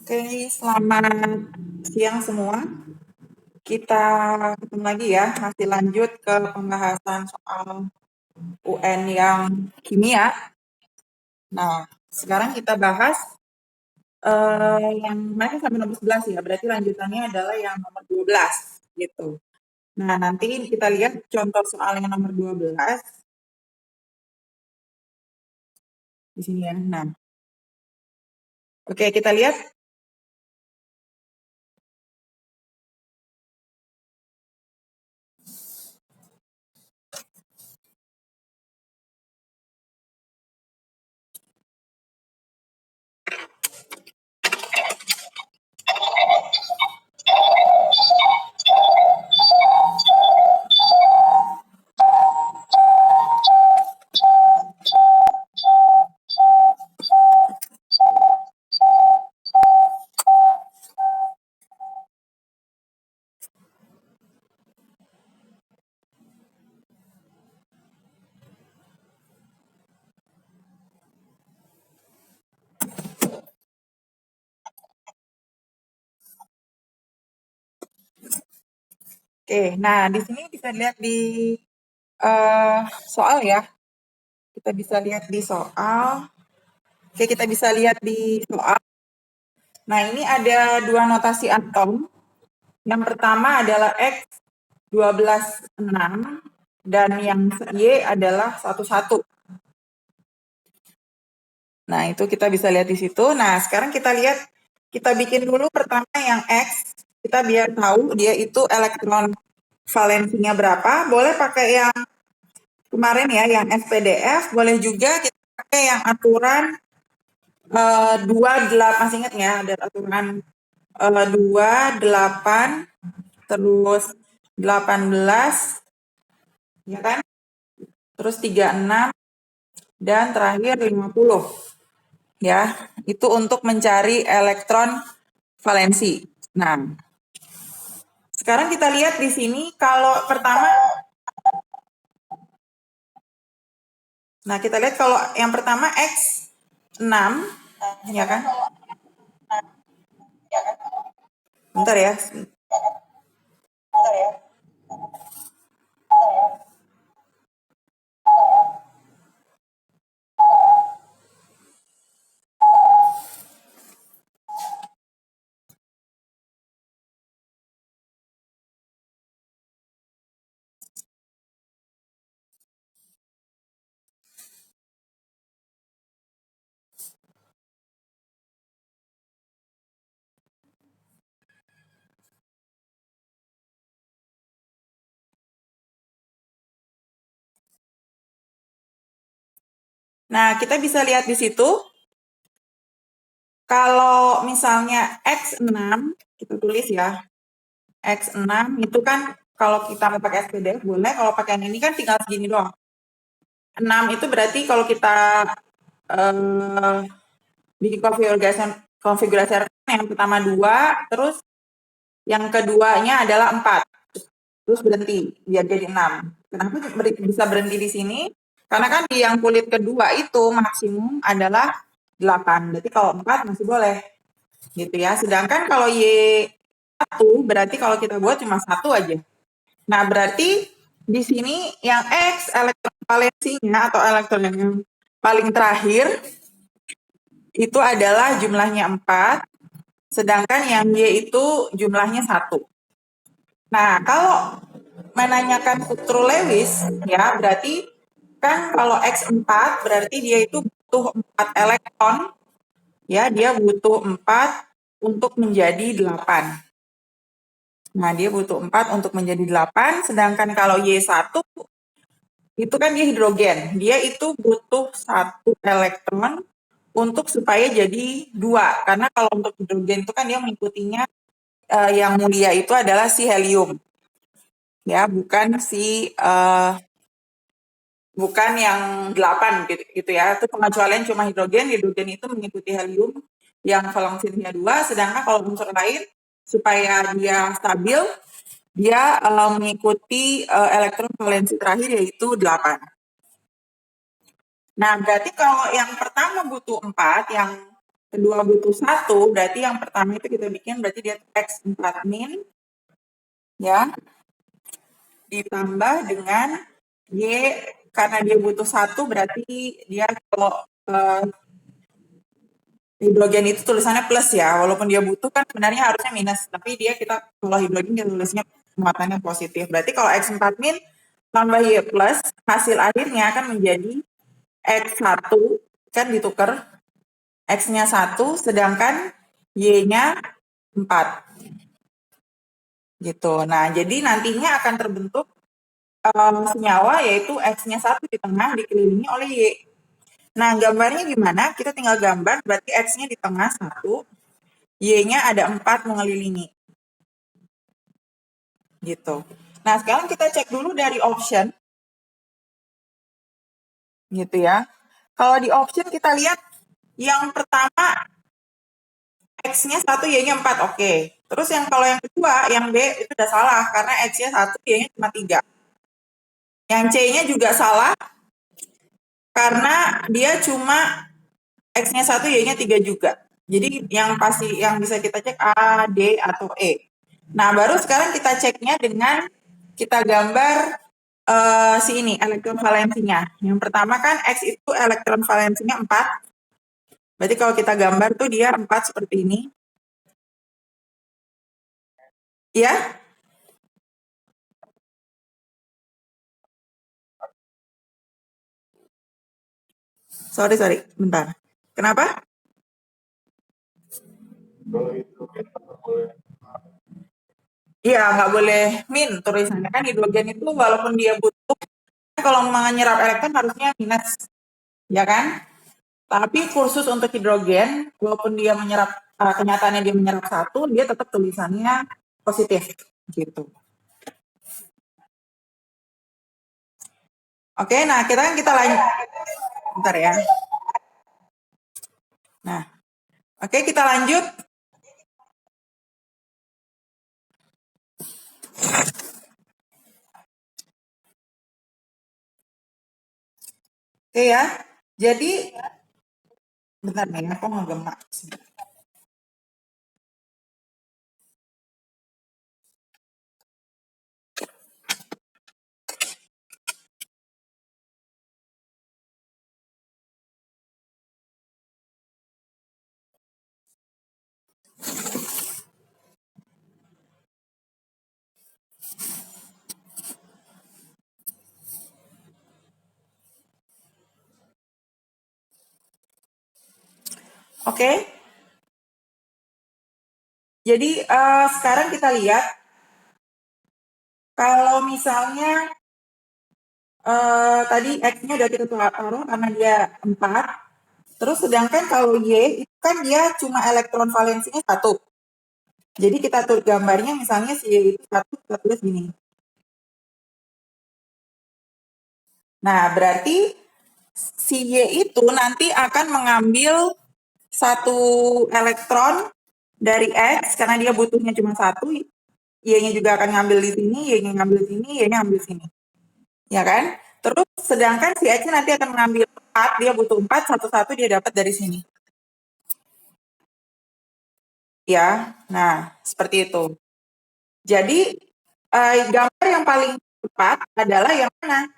Oke, selamat siang semua. Kita ketemu lagi ya, masih lanjut ke pembahasan soal UN yang kimia. Nah, sekarang kita bahas yang kemarin sampai nomor 11 ya, berarti lanjutannya adalah yang nomor 12 gitu. Nah, nanti kita lihat contoh soal yang nomor 12 di sini ya. Nah, oke, kita lihat. Oke, nah di sini bisa lihat di soal ya. Kita bisa lihat di soal. Oke, kita bisa lihat di soal. Nah, ini ada dua notasi atom. Yang pertama adalah X 12,6 dan yang Y adalah 11. Nah, itu kita bisa lihat di situ. Nah, sekarang kita lihat, kita bikin dulu pertama yang X. Kita biar tahu dia itu elektron valensinya berapa. Boleh pakai yang kemarin ya, yang SPDF. Boleh juga kita pakai yang aturan 28, masih ingat ya, ada aturan 28 terus 18 ya kan, terus 36 dan terakhir 50 ya, itu untuk mencari elektron valensi. Nah, sekarang kita lihat di sini kalau pertama, nah kita lihat kalau yang pertama X 6 ya kan, bentar ya. Nah, kita bisa lihat di situ kalau misalnya X6, kita tulis ya, X6 itu kan kalau kita mau pakai SPDF boleh, kalau pakai yang ini kan tinggal segini doang. 6 itu berarti kalau kita bikin konfigurasi yang pertama 2, terus yang keduanya adalah 4. Terus berhenti, biar jadi 6. Kenapa bisa berhenti di sini? Karena kan di yang kulit kedua itu maksimum adalah 8. Berarti kalau 4 masih boleh. Gitu ya. Sedangkan kalau Y1 berarti kalau kita buat cuma 1 aja. Nah, berarti di sini yang X elektron valensinya atau elektron yang paling terakhir itu adalah jumlahnya 4, sedangkan yang Y itu jumlahnya 1. Nah, kalau menanyakan True Lewis, ya berarti kan kalau X4 berarti dia itu butuh 4 elektron, ya dia butuh 4 untuk menjadi 8. Nah, dia butuh 4 untuk menjadi 8, sedangkan kalau Y1 itu kan dia hidrogen. Dia itu butuh 1 elektron untuk supaya jadi 2. Karena kalau untuk hidrogen itu kan dia mengikutinya yang mulia itu adalah si helium. Ya, bukan yang 8 gitu ya. Itu pengecualian cuma hidrogen. Hidrogen itu mengikuti helium yang valensinya 2, sedangkan kalau unsur lain supaya dia stabil dia mengikuti elektron valensi terakhir yaitu 8. Nah, berarti kalau yang pertama butuh 4, yang kedua butuh 1, berarti yang pertama itu kita bikin berarti dia X4 min, ya, ditambah dengan Y, karena dia butuh 1, berarti dia kalau hidrogen itu tulisannya plus ya, walaupun dia butuh kan sebenarnya harusnya minus, tapi kita kalau hidrogen dia tulisnya muatannya positif. Berarti kalau X4 min tambah Y plus, hasil akhirnya akan menjadi X1, kan ditukar, X-nya 1, sedangkan Y-nya 4. Gitu. Nah, jadi nantinya akan terbentuk senyawa yaitu X-nya 1 di tengah dikelilingi oleh Y. Nah, gambarnya gimana? Kita tinggal gambar, berarti X-nya di tengah 1, Y-nya ada 4 mengelilingi. Gitu. Nah, sekarang kita cek dulu dari option. Gitu ya. Kalau di option kita lihat yang pertama X-nya 1, Y-nya 4, oke. Terus kalau yang kedua, yang B, itu udah salah, karena X-nya 1, Y-nya cuma 3. Yang C-nya juga salah, karena dia cuma X-nya 1, Y-nya 3 juga. Jadi yang pasti yang bisa kita cek A, D, atau E. Nah, baru sekarang kita ceknya dengan kita gambar si ini, elektron valensinya. Yang pertama kan X itu elektron valensinya 4. Berarti kalau kita gambar tuh dia 4 seperti ini. Ya? Sorry. Bentar. Kenapa? Iya, nggak boleh min tulisannya kan hidrogen itu walaupun dia butuh, kalau menyerap elektron harusnya minus, ya kan? Tapi khusus untuk hidrogen, walaupun dia menyerap, kenyataannya dia menyerap 1, dia tetap tulisannya positif, gitu. Oke, nah kita lanjut. Bentar ya. Nah, oke kita lanjut. Oke ya. Jadi, bentar nih, aku ngegemak. Oke. Jadi sekarang kita lihat kalau misalnya tadi X-nya udah kita taruh karena dia 4. Terus sedangkan kalau Y itu kan dia cuma elektron valensinya 1. Jadi kita tulis gambarnya misalnya si Y itu 1, kita tulis gini. Nah, berarti si Y itu nanti akan mengambil satu elektron dari X karena dia butuhnya cuma 1, Y-nya juga akan ngambil di sini, Y-nya ngambil di sini, Y-nya ngambil sini. Ya kan? Terus sedangkan si X nanti akan mengambil 4, dia butuh 4, satu-satu dia dapat dari sini. Ya, nah seperti itu. Jadi gambar yang paling tepat adalah yang mana?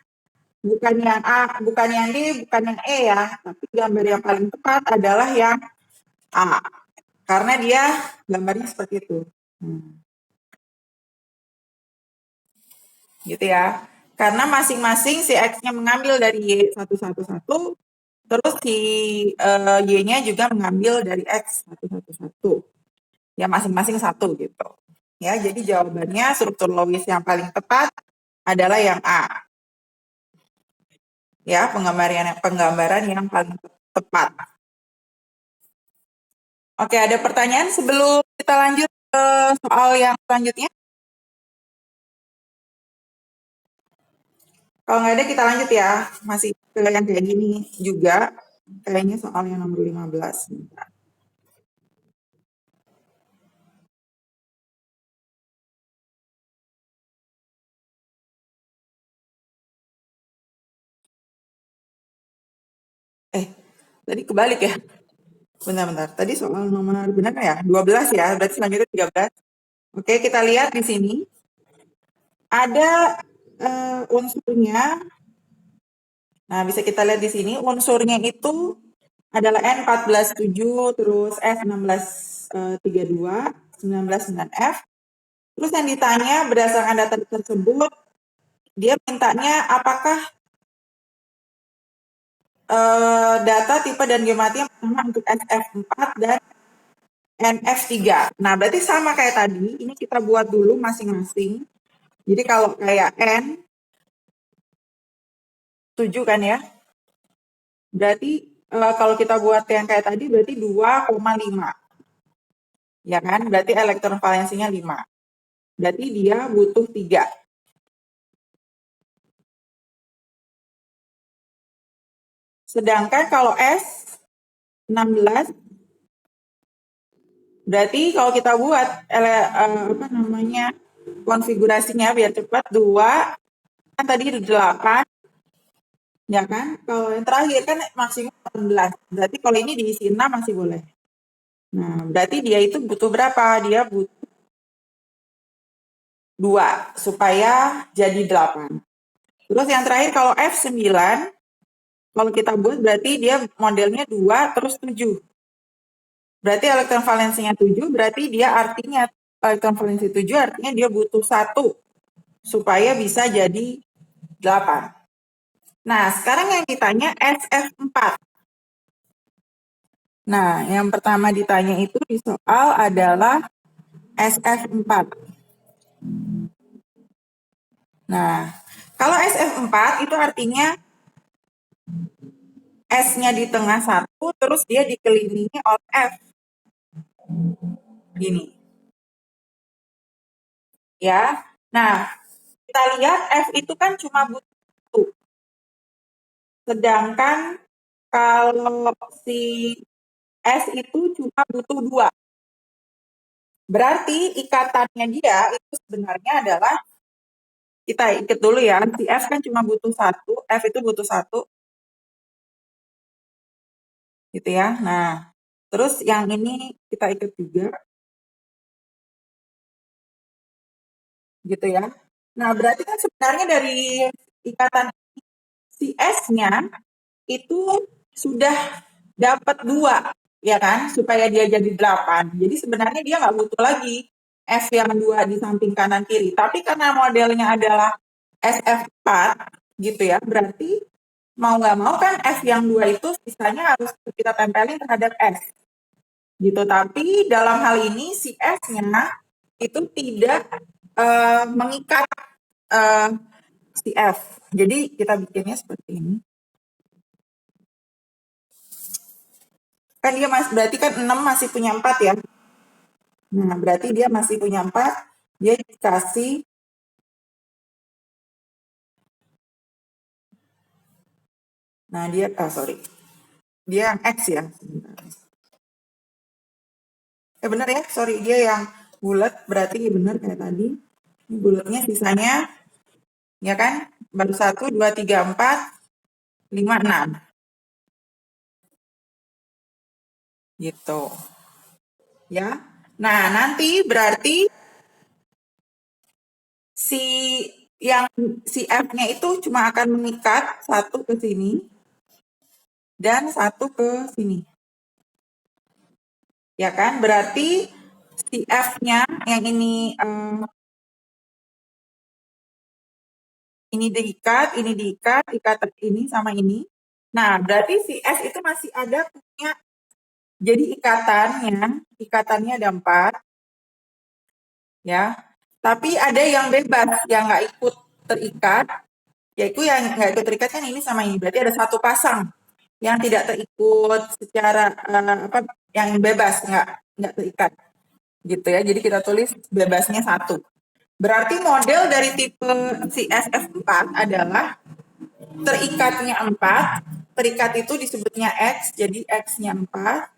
Bukan yang A, bukan yang D, bukan yang E ya, tapi gambar yang paling tepat adalah yang A. Karena dia gambarnya seperti itu. Gitu ya. Karena masing-masing si X-nya mengambil dari Y satu-satu, terus si Y-nya juga mengambil dari X satu-satu. Ya masing-masing 1 gitu. Ya, jadi jawabannya struktur logis yang paling tepat adalah yang A. Ya, penggambaran yang paling tepat. Oke, ada pertanyaan sebelum kita lanjut ke soal yang selanjutnya? Kalau nggak ada kita lanjut ya. Masih ke yang kayak gini juga. Kayaknya soal yang nomor 15. Tadi kebalik ya. Bentar-bentar. Tadi soal nomor benar ya? 12 ya. Berarti selanjutnya 13. Oke, kita lihat di sini. Ada unsurnya. Nah, bisa kita lihat di sini. Unsurnya itu adalah N14,7, terus F16,32, 19,9F. Terus yang ditanya berdasarkan data tersebut, dia mintanya apakah data tipe dan geometri yang pertama untuk SF4 dan NF3. Nah, berarti sama kayak tadi. Ini kita buat dulu masing-masing. Jadi kalau kayak N7 kan ya. Berarti kalau kita buat yang kayak tadi berarti 2,5. Ya kan? Berarti elektron valensinya 5. Berarti dia butuh 3. Sedangkan kalau S16 berarti kalau kita buat konfigurasinya biar cepat 2 kan tadi 8 ya kan? Kalau yang terakhir kan maksimum 18. Berarti kalau ini diisi 6 masih boleh. Nah, berarti dia itu butuh berapa? Dia butuh 2 supaya jadi 8. Terus yang terakhir kalau F9 kalau kita buat berarti dia modelnya 2 terus 7. Berarti elektron valensinya 7, berarti dia artinya elektron valensi 7 artinya dia butuh 1 supaya bisa jadi 8. Nah, sekarang yang ditanya SF4. Nah, yang pertama ditanya itu di soal adalah SF4. Nah, kalau SF4 itu artinya S-nya di tengah 1, terus dia dikelilingi oleh F. Gini. Ya. Nah, kita lihat F itu kan cuma butuh 1. Sedangkan kalau si S itu cuma butuh 2. Berarti ikatannya dia itu sebenarnya adalah, kita ikat dulu ya, si F kan cuma butuh 1, F itu butuh 1. Gitu ya. Nah, terus yang ini kita ikat juga. Gitu ya. Nah, berarti kan sebenarnya dari ikatan si S-nya itu sudah dapat 2, ya kan? Supaya dia jadi 8. Jadi sebenarnya dia nggak butuh lagi F yang 2 di samping kanan kiri. Tapi karena modelnya adalah SF4, gitu ya, berarti mau nggak mau kan F yang 2 itu sisanya harus kita tempelin terhadap S. Gitu. Tapi dalam hal ini si S-nya itu tidak mengikat si F. Jadi kita bikinnya seperti ini. Kan dia berarti kan 6 masih punya 4 ya. Nah, berarti dia masih punya 4. Dia dikasih nah dia sorry. Dia yang X ya. Benar ya, sorry, dia yang bulat berarti benar kayak tadi. Ini bulatnya sisanya ya kan? Baru 1 2 3 4 5 6. Gitu. Ya. Nah, nanti berarti si F-nya itu cuma akan mengikat 1 ke sini dan 1 ke sini. Ya kan? Berarti si F-nya yang ini diikat, ikat ini sama ini. Nah, berarti si S itu masih ada punya, jadi ikatannya ada 4, ya. Tapi ada yang bebas, yang nggak ikut terikat, yaitu yang nggak ikut terikat kan ini sama ini. Berarti ada 1 pasang yang tidak terikut secara yang bebas, nggak terikat. Gitu ya. Jadi kita tulis bebasnya 1. Berarti model dari tipe CSF4 adalah terikatnya 4, terikat itu disebutnya X, jadi X-nya 4.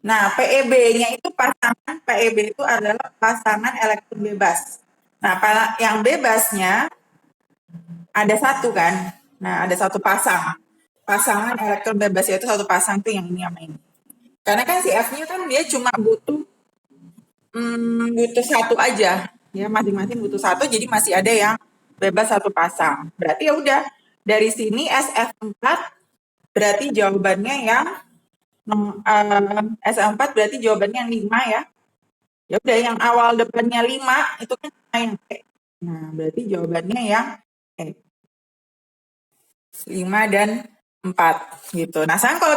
Nah, PEB-nya itu PEB itu adalah pasangan elektron bebas. Nah, yang bebasnya ada 1 kan? Nah, ada 1 pasangan elektron bebas, yaitu 1 pasang tuh yang ini sama ini. Karena kan si F-nya kan dia cuma butuh satu aja, ya masing-masing butuh satu, jadi masih ada yang bebas satu pasang. Berarti ya udah dari sini SF4 berarti jawabannya yang SF4 berarti jawabannya yang 5 ya. Ya udah yang awal depannya 5 itu kan yang E. Nah, berarti jawabannya yang E. 5 dan 4 gitu. Nah, sekarang kalau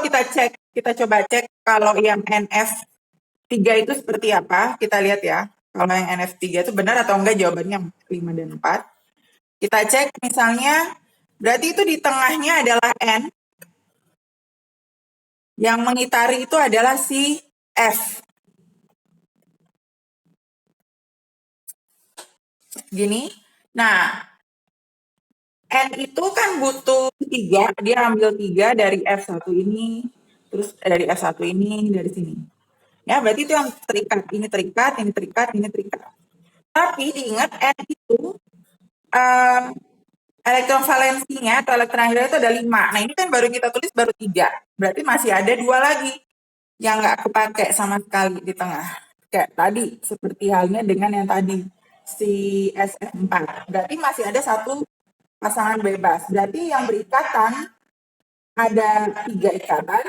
kita coba cek kalau yang NF3 itu seperti apa, kita lihat ya. Kalau yang NF3 itu benar atau enggak jawabannya 5 dan 4. Kita cek misalnya, berarti itu di tengahnya adalah N, yang mengitari itu adalah si F. Gini. Nah, N itu kan butuh 3, dia ambil 3 dari F1 ini, terus dari F1 ini, dari sini. Ya, berarti itu yang terikat, ini terikat, ini terikat, ini terikat. Tapi diingat N itu elektron valensinya atau elektron hidrogen itu ada 5. Nah, ini kan baru kita tulis baru 3. Berarti masih ada 2 lagi yang nggak kepake sama sekali di tengah. Kayak tadi, seperti halnya dengan yang tadi, si SF4. Berarti masih ada satu pasangan bebas. Berarti yang berikatan ada 3 ikatan,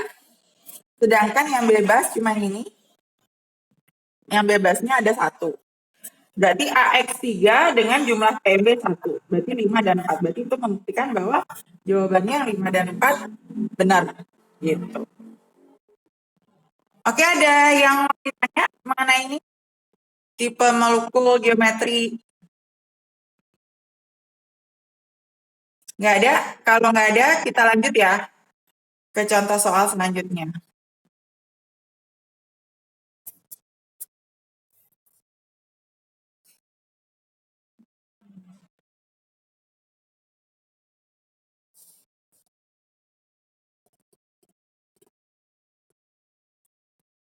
sedangkan yang bebas cuma ini, yang bebasnya ada 1. Berarti AX3 dengan jumlah PB 1. Berarti 5 dan 4. Berarti itu membuktikan bahwa jawabannya 5 dan 4 benar. Gitu. Oke, ada yang mau ditanya mengenai ini? Tipe molekul geometri? Nggak ada? Kalau nggak ada, kita lanjut ya ke contoh soal selanjutnya.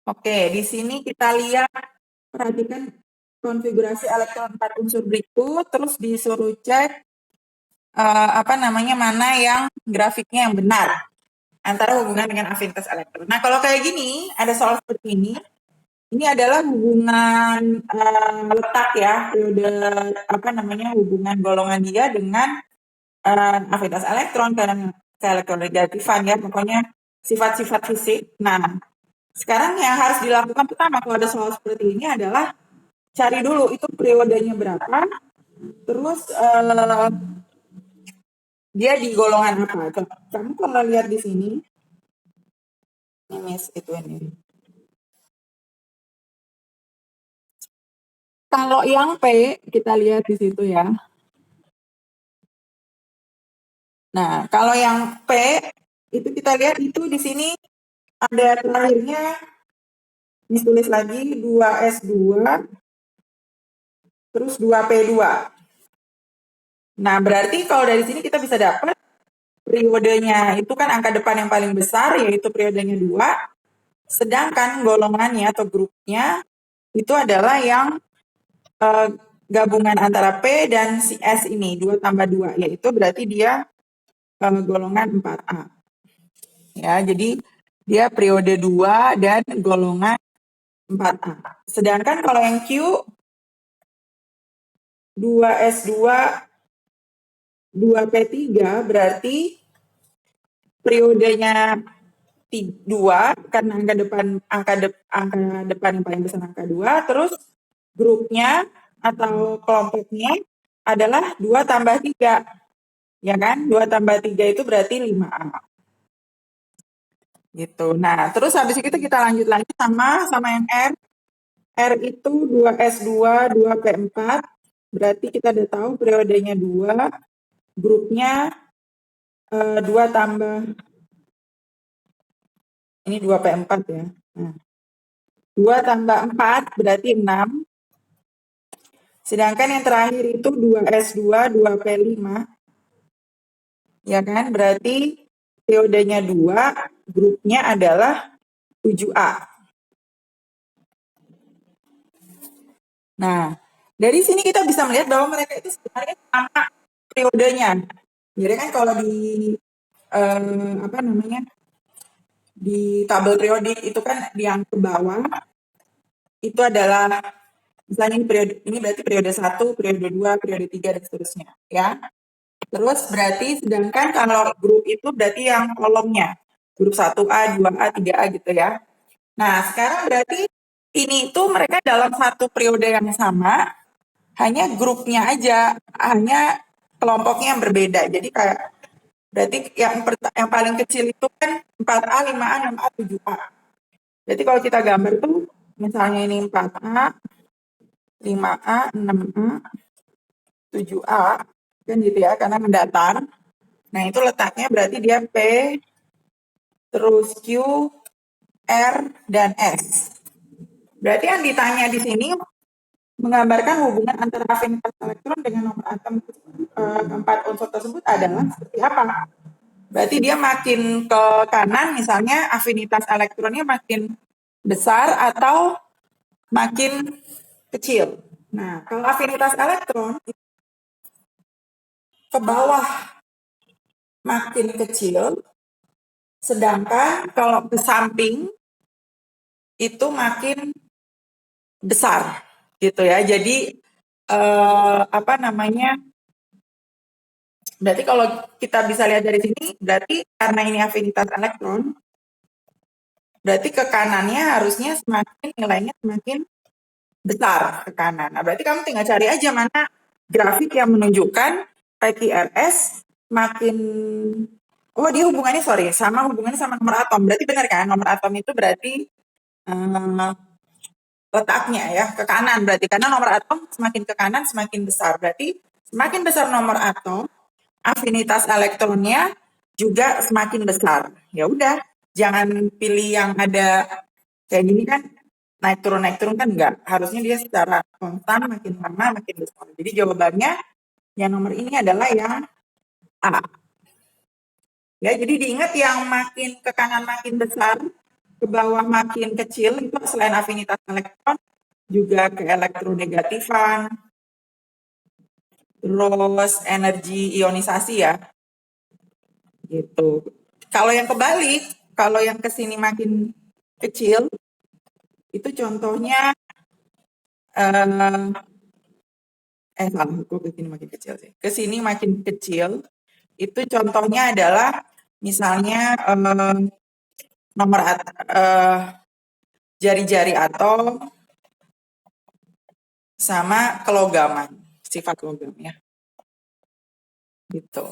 Oke, di sini kita lihat, perhatikan konfigurasi elektron 4 unsur berikut, terus disuruh cek mana yang grafiknya yang benar antara hubungan dengan afinitas elektron. Nah, kalau kayak gini, ada soal seperti ini adalah hubungan letak ya, periode hubungan golongan dia dengan afinitas elektron dan keelektronegativan ya, pokoknya sifat-sifat fisik. Nah, sekarang yang harus dilakukan pertama kalau ada soal seperti ini adalah cari dulu itu periodenya berapa, terus dia di golongan apa. Kamu kalau lihat di sini, ini. Kalau yang P, kita lihat di situ ya. Nah, kalau yang P, itu kita lihat itu di sini ada terakhirnya, ditulis lagi 2S2, terus 2P2. Nah, berarti kalau dari sini kita bisa dapat periodenya itu kan angka depan yang paling besar, yaitu periodenya 2, sedangkan golongannya atau grupnya itu adalah yang gabungan antara P dan si S ini, 2 tambah 2, yaitu berarti dia golongan 4A. Ya, jadi dia periode 2 dan golongan 4A. Sedangkan kalau yang Q 2S2 2P3 berarti periodenya 2 karena angka depan yang paling besar angka 2, terus grupnya atau kelompoknya adalah 2 tambah 3. Ya kan? 2 tambah 3 itu berarti 5A. Gitu. Nah, terus habis itu kita lanjut lagi sama yang R. R itu 2S2 2P4. Berarti kita udah tahu periodenya 2, grupnya 2 tambah, ini 2P4 ya. Nah, 2 tambah 4 berarti 6. Sedangkan yang terakhir itu 2S2 2P5. Ya kan? Berarti periodenya 2, grupnya adalah 7A. Nah, dari sini kita bisa melihat bahwa mereka itu sebenarnya sama periodenya. Jadi kan kalau di di tabel periodik itu kan yang ke bawah itu adalah misalnya ini berarti periode 1, periode 2, periode 3 dan seterusnya ya. Terus berarti sedangkan kalau grup itu berarti yang kolomnya grup 1A, 2A, 3A gitu ya. Nah, sekarang berarti ini itu mereka dalam satu periode yang sama, hanya grupnya aja, hanya kelompoknya yang berbeda. Jadi kayak berarti yang paling kecil itu kan 4A, 5A, 6A, 7A. Jadi kalau kita gambar tuh misalnya ini 4A, 5A, 6A, 7A, kan gitu ya, karena mendatar. Nah, itu letaknya berarti dia P, terus Q, R, dan S. Berarti yang ditanya di sini menggambarkan hubungan antara afinitas elektron dengan nomor atom keempat unsur tersebut adalah seperti apa? Berarti dia makin ke kanan, misalnya afinitas elektronnya makin besar atau makin kecil. Nah, kalau afinitas elektron ke bawah makin kecil, sedangkan kalau ke samping itu makin besar, gitu ya. Jadi apa namanya? Berarti kalau kita bisa lihat dari sini, berarti karena ini afinitas elektron, berarti ke kanannya harusnya semakin nilainya semakin besar ke kanan. Nah, berarti kamu tinggal cari aja mana grafik yang menunjukkan PQRS makin dia hubungannya hubungannya sama nomor atom. Berarti benar kan? Nomor atom itu berarti letaknya ya ke kanan, berarti karena nomor atom semakin ke kanan semakin besar. Berarti semakin besar nomor atom, afinitas elektronnya juga semakin besar. Ya udah, jangan pilih yang ada kayak gini kan naik turun kan enggak. Harusnya dia secara konstan makin lama makin besar. Jadi jawabannya yang nomor ini adalah yang A. Ya, jadi diingat yang makin ke kanan makin besar, ke bawah makin kecil itu selain afinitas elektron juga ke elektronegatifan, terus energi ionisasi ya. Gitu. Kalau yang kebalik, kalau yang ke sini makin kecil, itu contohnya salah, kok ke sini makin kecil sih. Ke sini makin kecil, itu contohnya adalah misalnya nomor jari-jari atom sama kelogaman, sifat logam ya. Gitu.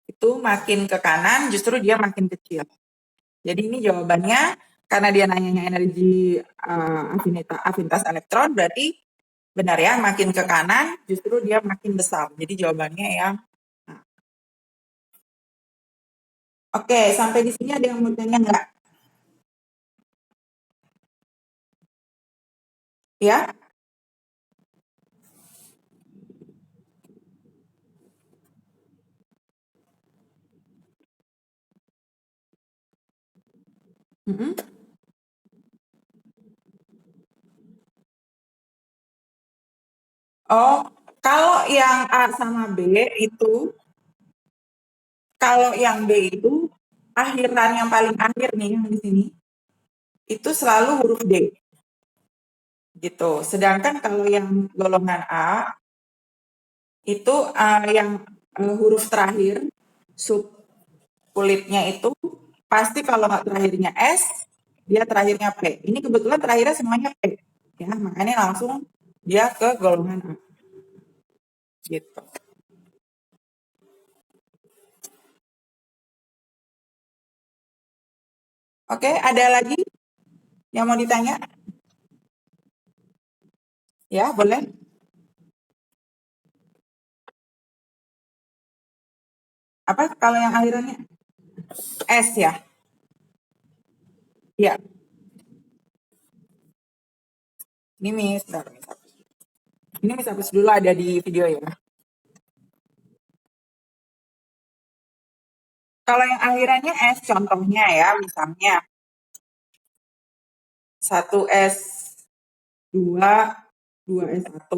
Itu makin ke kanan justru dia makin kecil. Jadi ini jawabannya karena dia nanyanya energi afinitas elektron berarti benar ya, makin ke kanan justru dia makin besar. Jadi jawabannya yang Oke, sampai di sini ada yang mau tanya nggak? Ya? Mm-mm. Oh, kalau yang A sama B itu, kalau yang B itu akhiran yang paling akhir nih yang di sini itu selalu huruf D. Gitu. Sedangkan kalau yang golongan A itu yang huruf terakhir sub kulitnya itu pasti kalau nggak terakhirnya S, dia terakhirnya P. Ini kebetulan terakhirnya semuanya P. Ya, makanya langsung dia ke golongan A. Gitu. Oke, ada lagi yang mau ditanya? Ya, boleh. Apa kalau yang akhirannya S ya? Ya. Ini Miss, bentar, Miss hapus. Ini Miss hapus dulu ada di video ya. Kalau yang akhirannya S, contohnya ya, misalnya 1S2, 2S1.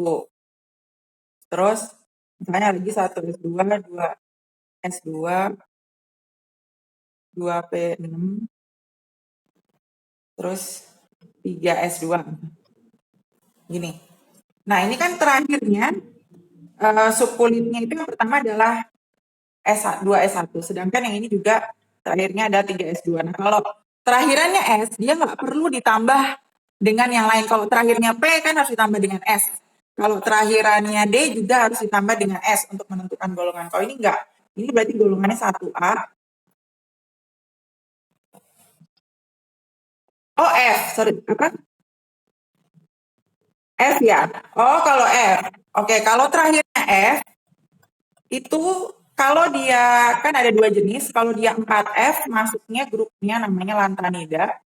Terus misalnya lagi 1S2, 2S2, 2P6, terus 3S2. Gini. Nah, ini kan terakhirnya subkulitnya itu yang pertama adalah S2S1, sedangkan yang ini juga terakhirnya ada 3S2. Nah, kalau terakhirannya S, dia nggak perlu ditambah dengan yang lain. Kalau terakhirnya P kan harus ditambah dengan S. Kalau terakhirannya D juga harus ditambah dengan S untuk menentukan golongan. Kalau ini enggak, ini berarti golongannya 1A. Oh, F, sorry, apa? F ya? Oh, kalau F. Oke, kalau terakhirnya F, itu kalau dia kan ada dua jenis, kalau dia 4F masuknya grupnya namanya lantanida.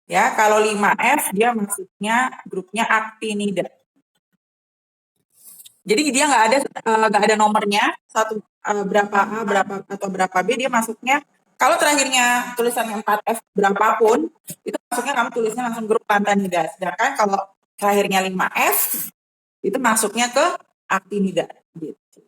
Ya, kalau 5F dia masuknya grupnya actinida. Jadi dia nggak ada nomornya berapa A, berapa atau berapa B, dia masuknya kalau terakhirnya tulisannya 4F berapapun, itu masuknya kamu tulisnya langsung grup lantanida. Sedangkan kalau terakhirnya 5F itu masuknya ke actinida gitu.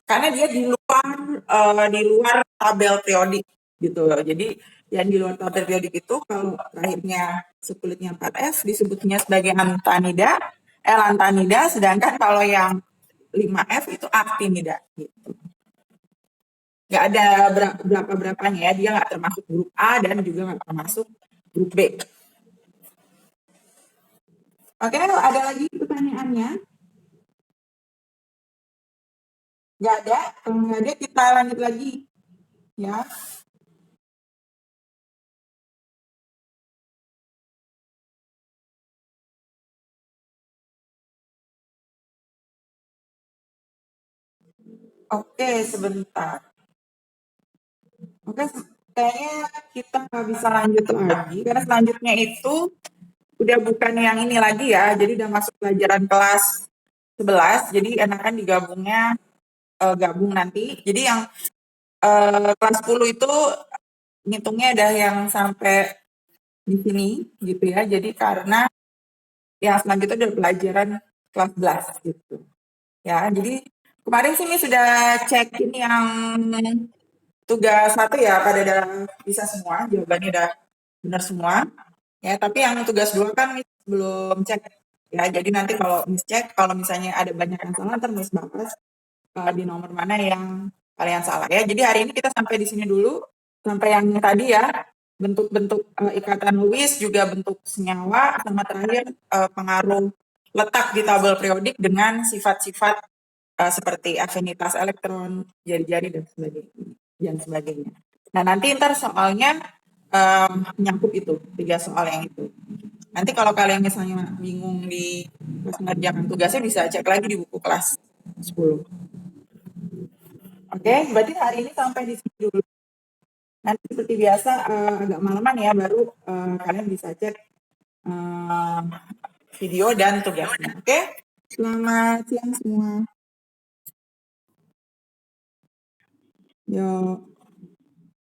Karena dia di luar tabel periodik gitu. Jadi yang di luar tabel periodik itu kalau terakhirnya subkulitnya 4F disebutnya sebagai lantanida, sedangkan kalau yang 5F itu actinida gitu. Nggak ada berapa-berapanya ya, dia nggak termasuk grup A dan juga nggak termasuk grup B. Oke, ada lagi pertanyaannya? Nggak ada? Kalau nggak ada kita lanjut lagi ya. Oke, sebentar. Oke, kayaknya kita nggak bisa lanjut lagi karena selanjutnya itu udah bukan yang ini lagi ya. Jadi udah masuk pelajaran kelas 11. Jadi enakan digabungnya gabung nanti. Jadi yang kelas 10 itu ngitungnya ada yang sampai di sini gitu ya. Jadi karena yang selanjutnya udah pelajaran kelas 11 gitu. Ya, jadi kemarin sini sudah cek ini yang tugas 1 ya, pada udah bisa semua, jawabannya udah benar semua. Ya, tapi yang tugas 2 kan belum cek. Ya, jadi nanti kalau cek, kalau misalnya ada banyak yang salah, ntar Miss bahas di nomor mana yang kalian salah ya. Jadi hari ini kita sampai di sini dulu, sampai yang tadi ya, bentuk-bentuk ikatan Lewis, juga bentuk senyawa, sama terakhir pengaruh letak di tabel periodik dengan sifat-sifat seperti afinitas elektron, jari-jari dan sebagainya. Nah, nanti ntar soalnya nyangkut itu, 3 soal yang itu. Nanti kalau kalian misalnya bingung di pas mengerjakan tugasnya bisa cek lagi di buku kelas 10. Oke, berarti hari ini sampai di sini dulu. Nanti seperti biasa agak malaman ya baru kalian bisa cek video dan tugasnya. Oke, selamat siang semua. Yo.